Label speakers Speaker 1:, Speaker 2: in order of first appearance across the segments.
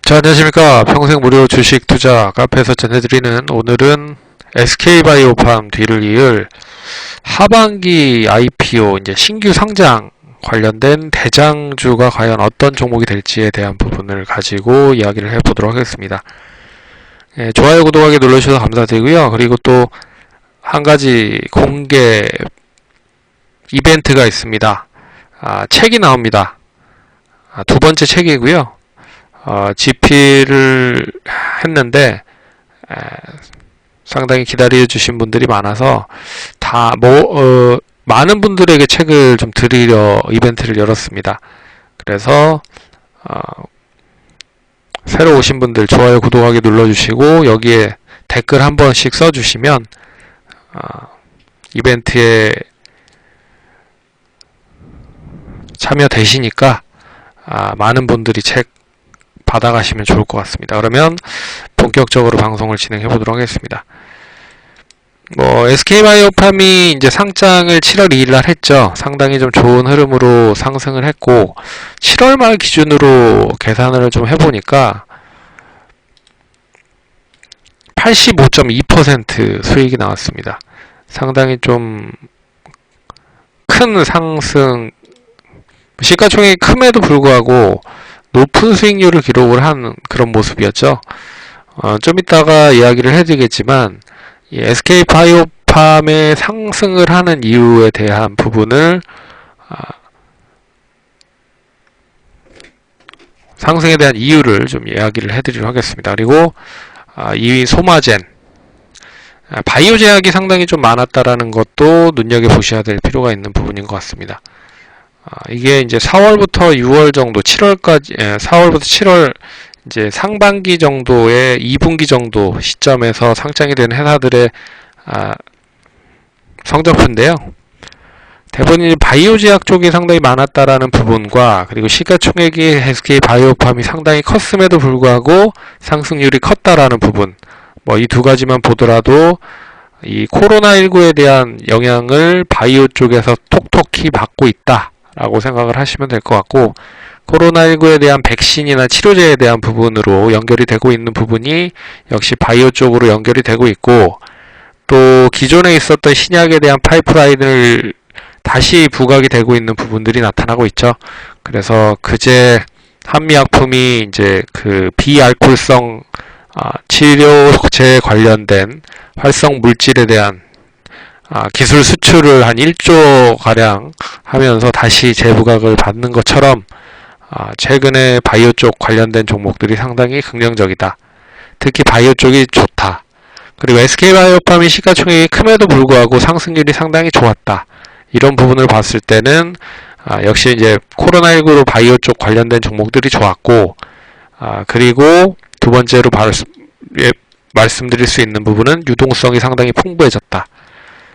Speaker 1: 자, 안녕하십니까. 평생 무료 주식 투자 카페에서 전해드리는 오늘은 SK바이오팜 뒤를 이을 하반기 IPO, 이제 신규 상장 관련된 대장주가 과연 어떤 종목이 될지에 대한 부분을 가지고 이야기를 해보도록 하겠습니다. 좋아요, 구독하기 눌러주셔서 감사드리고요. 그리고 또 한 가지 공개 이벤트가 있습니다. 책이 나옵니다. 두 번째 책이고요. GP를 했는데 상당히 기다려주신 분들이 많아서 많은 분들에게 책을 좀 드리려 이벤트를 열었습니다. 그래서 새로 오신 분들 좋아요, 구독하기 눌러주시고 여기에 댓글 한 번씩 써주시면 이벤트에 참여되시니까 많은 분들이 책 받아가시면 좋을 것 같습니다. 그러면 본격적으로 방송을 진행해 보도록 하겠습니다. SK바이오팜이 이제 상장을 7월 2일 날 했죠. 상당히 좀 좋은 흐름으로 상승을 했고 7월 말 기준으로 계산을 좀 해보니까 85.2% 수익이 나왔습니다. 상당히 좀 큰 상승, 시가총액이 큼에도 불구하고 높은 수익률을 기록을 한 그런 모습이었죠. 좀 이따가 이야기를 해드리겠지만 SK바이오팜의 상승을 하는 이유에 대한 부분을 상승에 대한 이유를 좀 이야기를 해드리도록 하겠습니다. 그리고 2위 소마젠, 바이오 제약이 상당히 좀 많았다라는 것도 눈여겨보셔야 될 필요가 있는 부분인 것 같습니다. 이게 이제 4월부터 6월 정도, 7월까지, 4월부터 7월 이제 상반기 정도의 2분기 정도 시점에서 상장이 된 회사들의 성적표인데요. 대부분 바이오 제약 쪽이 상당히 많았다라는 부분과 그리고 시가총액이 SK바이오팜이 상당히 컸음에도 불구하고 상승률이 컸다라는 부분, 이 두 가지만 보더라도 이 코로나19에 대한 영향을 바이오 쪽에서 톡톡히 받고 있다 라고 생각을 하시면 될 것 같고, 코로나19에 대한 백신이나 치료제에 대한 부분으로 연결이 되고 있는 부분이 역시 바이오 쪽으로 연결이 되고 있고, 또 기존에 있었던 신약에 대한 파이프라인을 다시 부각이 되고 있는 부분들이 나타나고 있죠. 그래서 그제 한미약품이 이제 그 비알코올성 치료제 관련된 활성 물질에 대한 기술 수출을 한 1조 가량 하면서 다시 재부각을 받는 것처럼 최근에 바이오 쪽 관련된 종목들이 상당히 긍정적이다. 특히 바이오 쪽이 좋다. 그리고 SK바이오팜이 시가총액이 큼에도 불구하고 상승률이 상당히 좋았다. 이런 부분을 봤을 때는 역시 이제 코로나19로 바이오 쪽 관련된 종목들이 좋았고, 그리고 두 번째로 말씀드릴 수 있는 부분은 유동성이 상당히 풍부해졌다.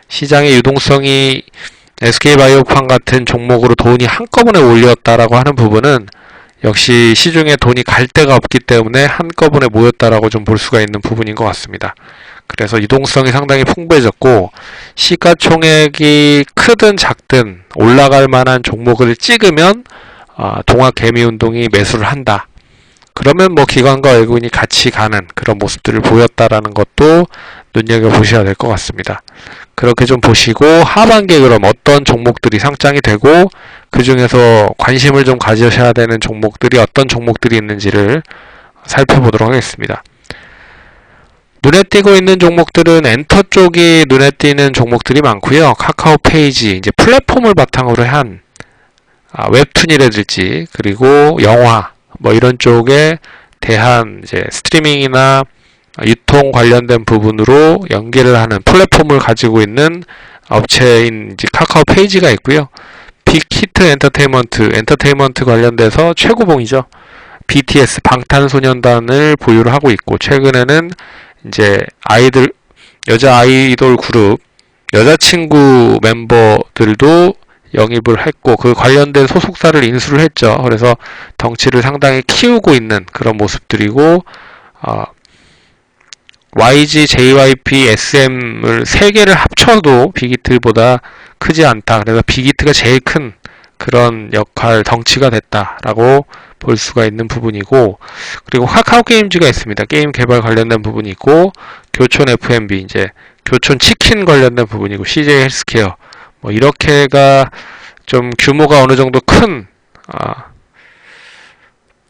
Speaker 1: 시장의 유동성이 SK바이오팜 같은 종목으로 돈이 한꺼번에 몰렸다라고 하는 부분은 역시 시중에 돈이 갈 데가 없기 때문에 한꺼번에 모였다라고 좀 볼 수가 있는 부분인 것 같습니다. 그래서 유동성이 상당히 풍부해졌고, 시가총액이 크든 작든 올라갈 만한 종목을 찍으면 동학개미운동이 매수를 한다. 그러면 기관과 외국인이 같이 가는 그런 모습들을 보였다라는 것도 눈여겨보셔야 될 것 같습니다. 그렇게 좀 보시고 하반기에 그럼 어떤 종목들이 상장이 되고 그 중에서 관심을 좀 가지셔야 되는 종목들이 어떤 종목들이 있는지를 살펴보도록 하겠습니다. 눈에 띄고 있는 종목들은 엔터 쪽이 눈에 띄는 종목들이 많고요. 카카오 페이지, 이제 플랫폼을 바탕으로 한 웹툰이라든지 그리고 영화 이런 쪽에 대한 이제 스트리밍이나 유통 관련된 부분으로 연계를 하는 플랫폼을 가지고 있는 업체인 이제 카카오 페이지가 있고요. 빅히트 엔터테인먼트 관련돼서 최고봉이죠. BTS 방탄소년단을 보유를 하고 있고, 최근에는 이제 여자 아이돌 그룹 여자친구 멤버들도 영입을 했고 그 관련된 소속사를 인수를 했죠. 그래서 덩치를 상당히 키우고 있는 그런 모습들이고, YG, JYP, SM을 3개를 합쳐도 빅히트보다 크지 않다. 그래서 빅히트가 제일 큰 그런 역할, 덩치가 됐다라고 볼 수가 있는 부분이고, 그리고 카카오 게임즈가 있습니다. 게임 개발 관련된 부분이 있고, 교촌 F&B, 이제 교촌 치킨 관련된 부분이고, CJ 헬스케어, 뭐 이렇게가 좀 규모가 어느 정도 큰,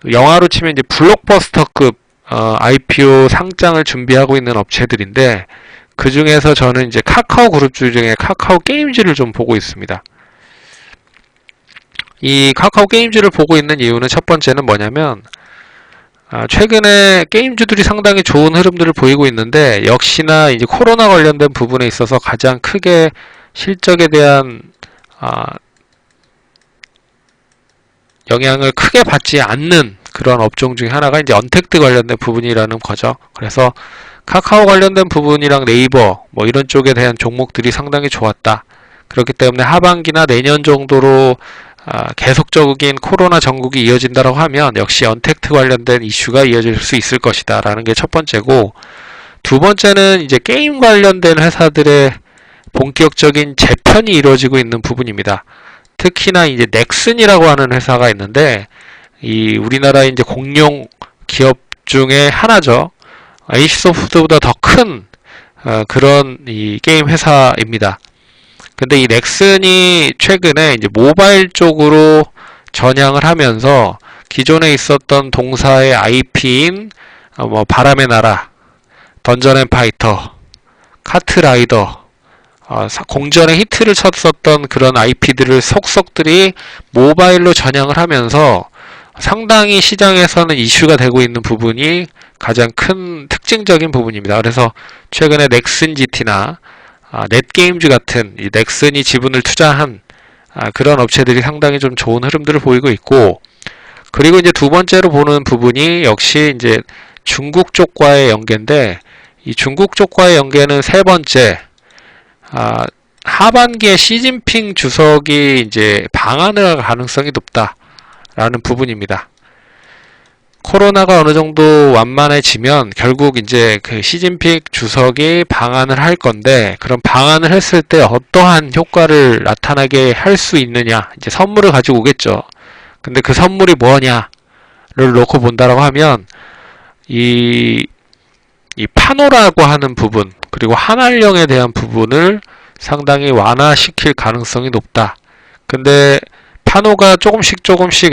Speaker 1: 영화로 치면 이제 블록버스터급 IPO 상장을 준비하고 있는 업체들인데, 그 중에서 저는 이제 카카오 그룹주 중에 카카오 게임즈를 좀 보고 있습니다. 이 카카오 게임즈를 보고 있는 이유는 첫 번째는 뭐냐면, 최근에 게임주들이 상당히 좋은 흐름들을 보이고 있는데, 역시나 이제 코로나 관련된 부분에 있어서 가장 크게 실적에 대한 영향을 크게 받지 않는 그런 업종 중에 하나가 이제 언택트 관련된 부분이라는 거죠. 그래서 카카오 관련된 부분이랑 네이버 뭐 이런 쪽에 대한 종목들이 상당히 좋았다. 그렇기 때문에 하반기나 내년 정도로 계속적인 코로나 전국이 이어진다고 하면 역시 언택트 관련된 이슈가 이어질 수 있을 것이다 라는 게 첫 번째고, 두 번째는 이제 게임 관련된 회사들의 본격적인 재편이 이루어지고 있는 부분입니다. 특히나 이제 넥슨이라고 하는 회사가 있는데, 이 우리나라 이제 공룡 기업 중에 하나죠. NC소프트보다 더 큰 그런 이 게임 회사입니다. 근데 이 넥슨이 최근에 이제 모바일 쪽으로 전향을 하면서 기존에 있었던 동사의 IP인 뭐 바람의 나라, 던전앤파이터, 카트라이더, 공전의 히트를 쳤었던 그런 IP들을 속속들이 모바일로 전향을 하면서 상당히 시장에서는 이슈가 되고 있는 부분이 가장 큰 특징적인 부분입니다. 그래서 최근에 넥슨 GT나 넷게임즈 같은 이 넥슨이 지분을 투자한 그런 업체들이 상당히 좀 좋은 흐름들을 보이고 있고, 그리고 이제 두 번째로 보는 부분이 역시 이제 중국 쪽과의 연계인데, 이 중국 쪽과의 연계는 세 번째, 하반기에 시진핑 주석이 이제 방한을 할 가능성이 높다라는 부분입니다. 코로나가 어느 정도 완만해지면 결국 이제 그 시진핑 주석이 방한을 할 건데, 그럼 방한을 했을 때 어떠한 효과를 나타나게 할 수 있느냐, 이제 선물을 가지고 오겠죠. 근데 그 선물이 뭐냐를 놓고 본다라고 하면 이 파노라고 하는 부분, 그리고 한알령에 대한 부분을 상당히 완화시킬 가능성이 높다. 근데 파노가 조금씩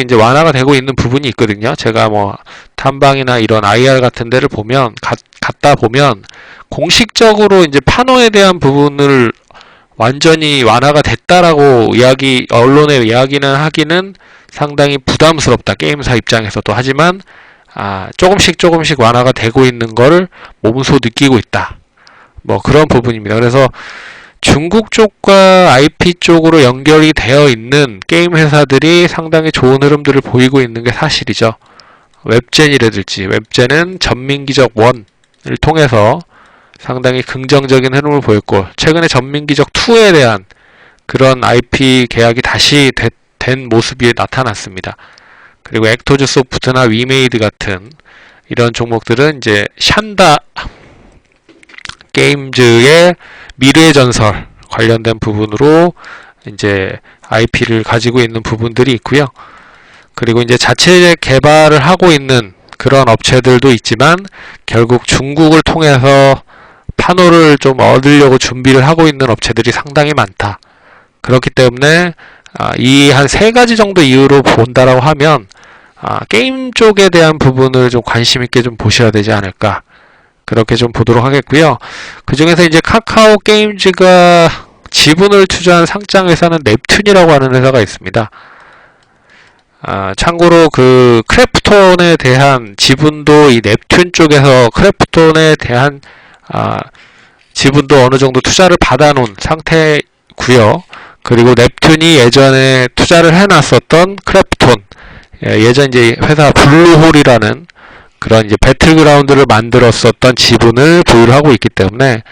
Speaker 1: 이제 완화가 되고 있는 부분이 있거든요. 제가 뭐 탐방이나 이런 IR 같은 데를 보면 갔다 보면 공식적으로 이제 파노에 대한 부분을 완전히 완화가 됐다라고 언론에 이야기는 하기는 상당히 부담스럽다, 게임사 입장에서도. 하지만 조금씩 완화가 되고 있는 걸 몸소 느끼고 있다, 뭐 그런 부분입니다. 그래서 중국 쪽과 IP 쪽으로 연결이 되어 있는 게임 회사들이 상당히 좋은 흐름들을 보이고 있는 게 사실이죠. 웹젠이라든지, 웹젠은 전민기적 1을 통해서 상당히 긍정적인 흐름을 보였고, 최근에 전민기적 2에 대한 그런 IP 계약이 다시 된 모습이 나타났습니다. 그리고 액토즈 소프트나 위메이드 같은 이런 종목들은 이제 샨다 게임즈의 미래의 전설 관련된 부분으로 이제 IP를 가지고 있는 부분들이 있고요. 그리고 이제 자체 개발을 하고 있는 그런 업체들도 있지만, 결국 중국을 통해서 판호를 좀 얻으려고 준비를 하고 있는 업체들이 상당히 많다. 그렇기 때문에 이 한 세 가지 정도 이유로 본다라고 하면 게임 쪽에 대한 부분을 좀 관심 있게 좀 보셔야 되지 않을까, 그렇게 좀 보도록 하겠고요. 그 중에서 이제 카카오 게임즈가 지분을 투자한 상장 회사는 넵튠이라고 하는 회사가 있습니다. 참고로 그 크래프톤에 대한 지분도 이 넵튠 쪽에서 크래프톤에 대한 지분도 어느 정도 투자를 받아놓은 상태고요. 그리고 넵튠이 예전에 투자를 해놨었던 크래프톤, 예전 이제 회사 블루홀이라는 그런 이제 배틀그라운드를 만들었었던 지분을 보유를 하고 있기 때문에,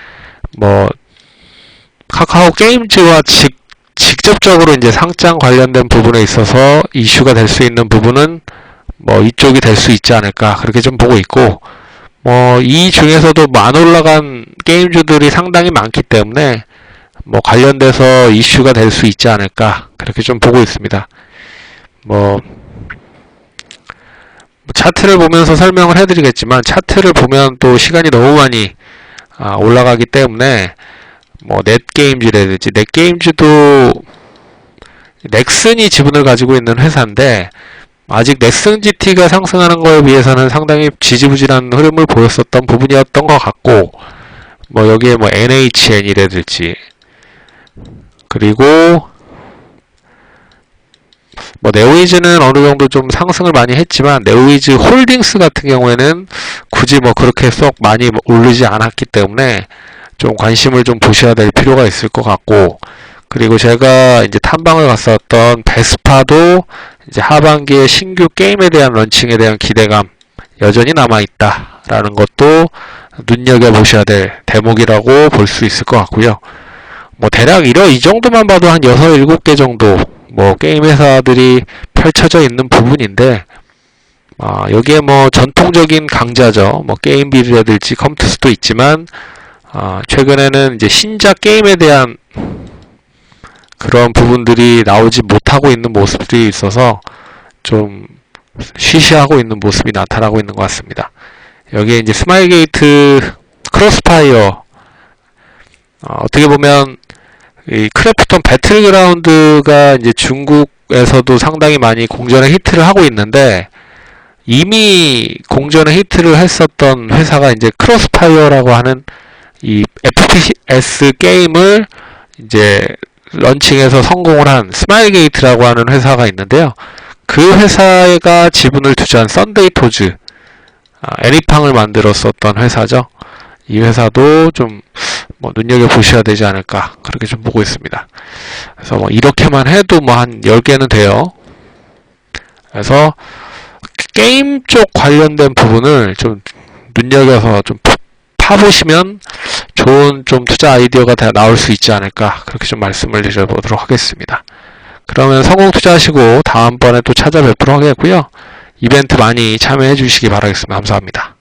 Speaker 1: 뭐 카카오 게임즈와 직접적으로 이제 상장 관련된 부분에 있어서 이슈가 될 수 있는 부분은 뭐 이쪽이 될 수 있지 않을까, 그렇게 좀 보고 있고, 뭐 이 중에서도 안 올라간 게임주들이 상당히 많기 때문에 뭐 관련돼서 이슈가 될 수 있지 않을까, 그렇게 좀 보고 있습니다. 뭐 차트를 보면서 설명을 해드리겠지만 차트를 보면 또 시간이 너무 많이 올라가기 때문에 뭐 넷게임즈라든지 넷게임즈도 넥슨이 지분을 가지고 있는 회사인데 아직 넥슨 GT가 상승하는 거에 비해서는 상당히 지지부진한 흐름을 보였었던 부분이었던 것 같고 뭐 여기에 뭐 NHN이라든지 그리고 뭐 네오이즈는 어느 정도 좀 상승을 많이 했지만 네오이즈 홀딩스 같은 경우에는 굳이 뭐 그렇게 쏙 많이 오르지 않았기 때문에 좀 관심을 좀 보셔야 될 필요가 있을 것 같고 그리고 제가 이제 탐방을 갔었던 베스파도 이제 하반기에 신규 게임에 대한 런칭에 대한 기대감 여전히 남아있다 라는 것도 눈여겨보셔야 될 대목이라고 볼 수 있을 것 같고요. 뭐 대략 이 정도만 봐도 한 6, 7개 정도 뭐 게임 회사들이 펼쳐져 있는 부분인데 여기에 뭐 전통적인 강자죠. 뭐 게임빌이라든지 컴투스도 있지만 최근에는 이제 신작 게임에 대한 그런 부분들이 나오지 못하고 있는 모습들이 있어서 좀 쉬쉬하고 있는 모습이 나타나고 있는 것 같습니다. 여기에 이제 스마일게이트 크로스파이어 어떻게 보면 이 크래프톤 배틀그라운드가 이제 중국에서도 상당히 많이 공전의 히트를 하고 있는데 이미 공전의 히트를 했었던 회사가 이제 크로스파이어라고 하는 이 FPS 게임을 이제 런칭해서 성공을 한 스마일게이트라고 하는 회사가 있는데요. 그 회사가 지분을 투자한 썬데이 토즈 애니팡을 만들었었던 회사죠. 이 회사도 좀 뭐 눈여겨보셔야 되지 않을까 그렇게 좀 보고 있습니다. 그래서 뭐 이렇게만 해도 뭐 한 10개는 돼요. 그래서 게임 쪽 관련된 부분을 좀 눈여겨서 좀 파보시면 좋은 좀 투자 아이디어가 나올 수 있지 않을까 그렇게 좀 말씀을 드려보도록 하겠습니다. 그러면 성공 투자하시고 다음번에 또 찾아뵙도록 하겠고요. 이벤트 많이 참여해 주시기 바라겠습니다. 감사합니다.